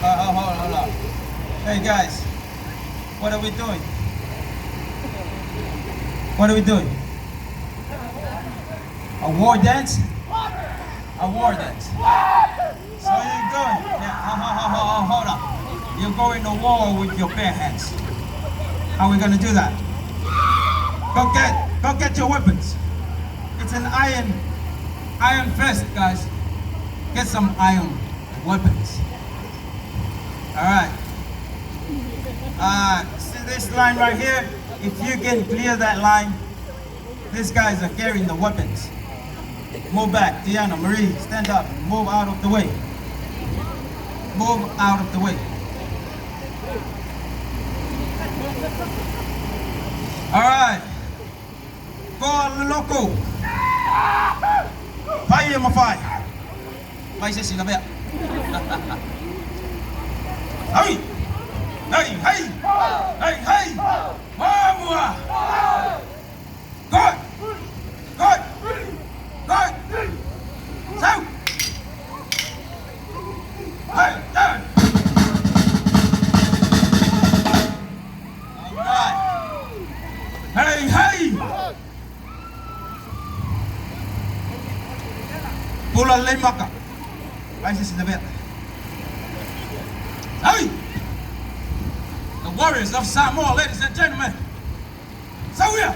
Hold on. Hey guys, what are we doing? What are we doing? A war dance? A war dance. So you're going? Yeah. Hold on. You're going to war with your bare hands. How are we gonna do that? Go get your weapons. It's an iron fist, guys. Get some iron weapons. All right. See this line right here? If you can clear that line, these guys are carrying the weapons. Move back. Diana, Marie, stand up. Move out of the way. Move out of the way. All right. Go loco. Fire my fire. Vai ser sila ba? Hey! Hey! Hey! Hey! Hey! Vamos! Good! Good! Good! So! Hey! Down! All right! Hey! Hey! Pula lima ka. Vai ser sila ba? Hey! The warriors of Samoa, ladies and gentlemen. So here.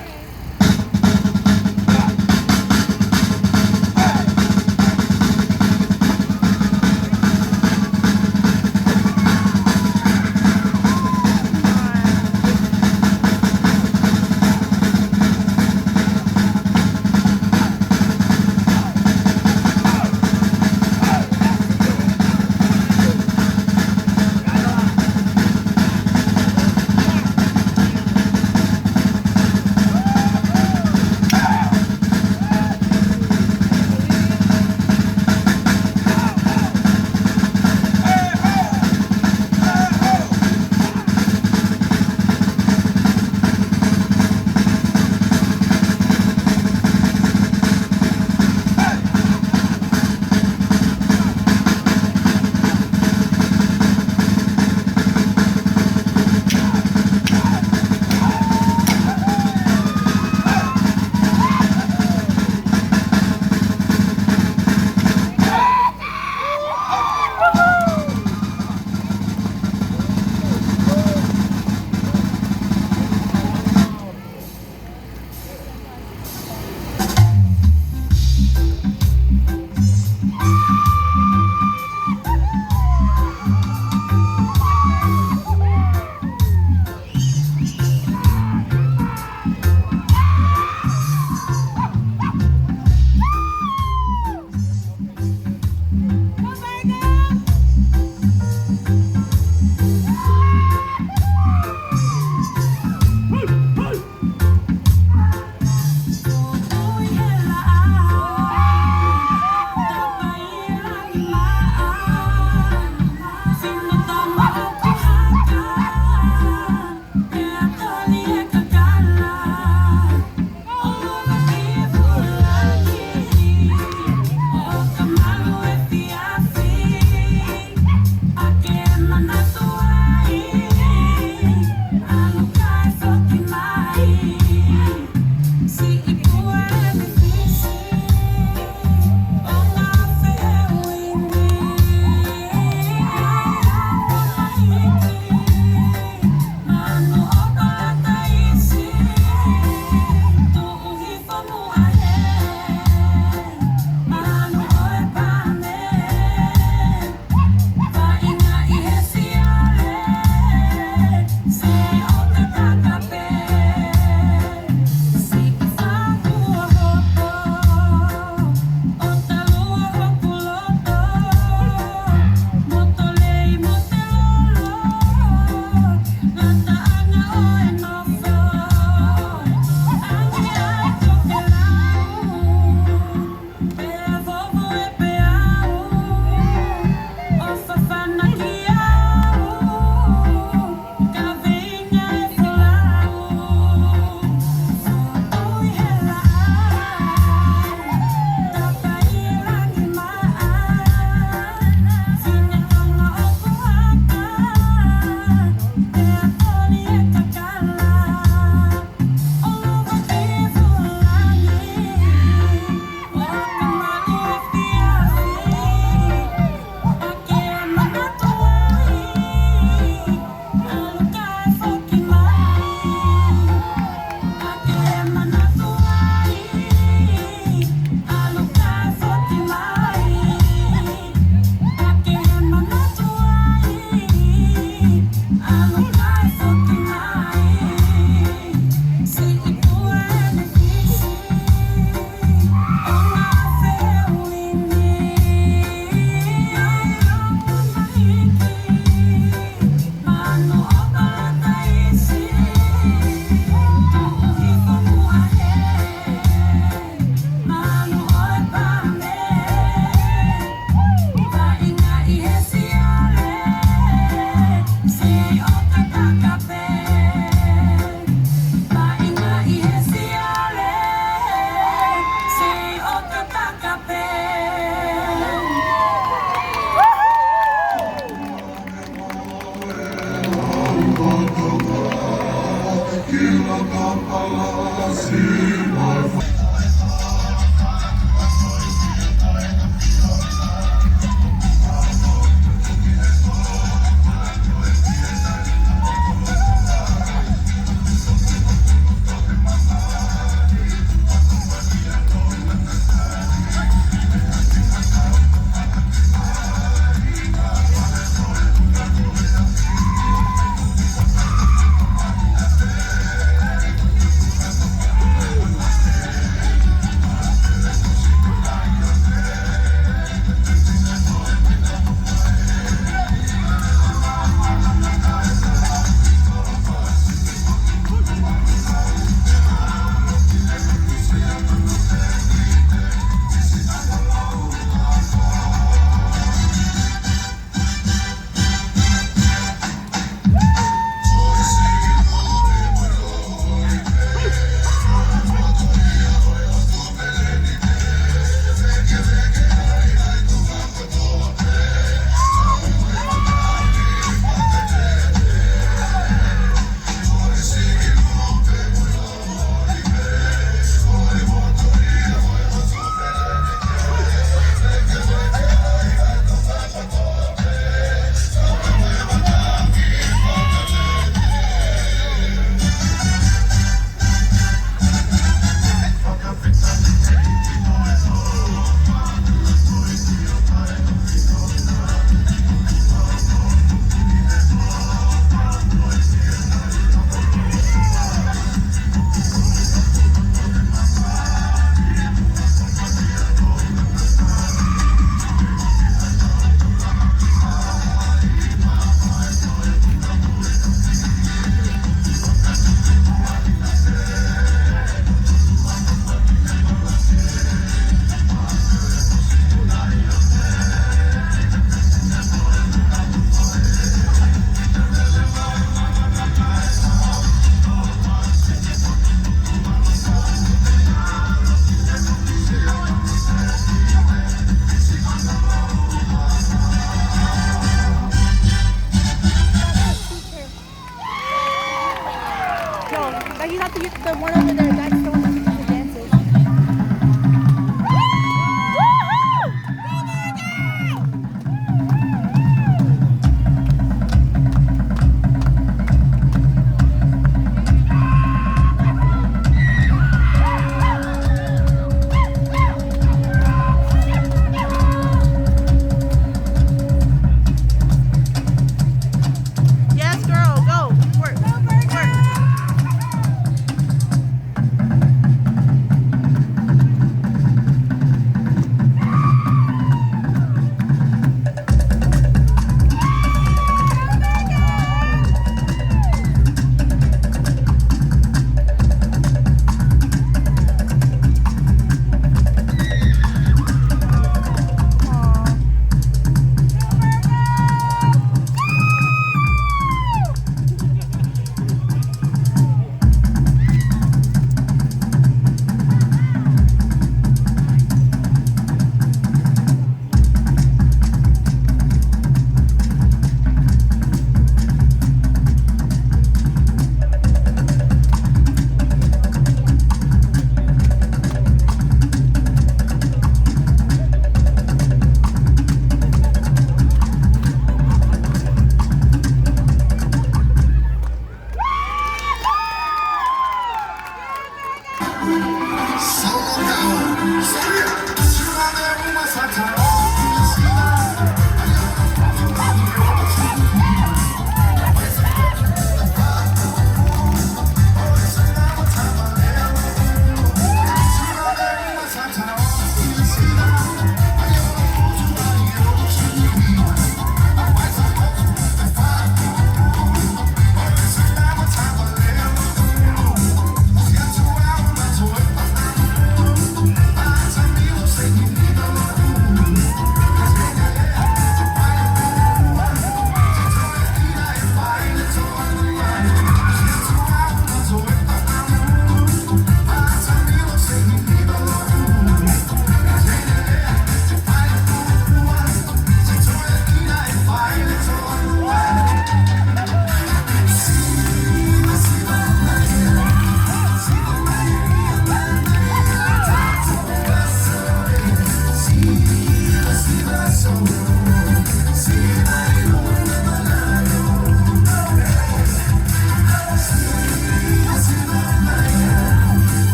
the one over there.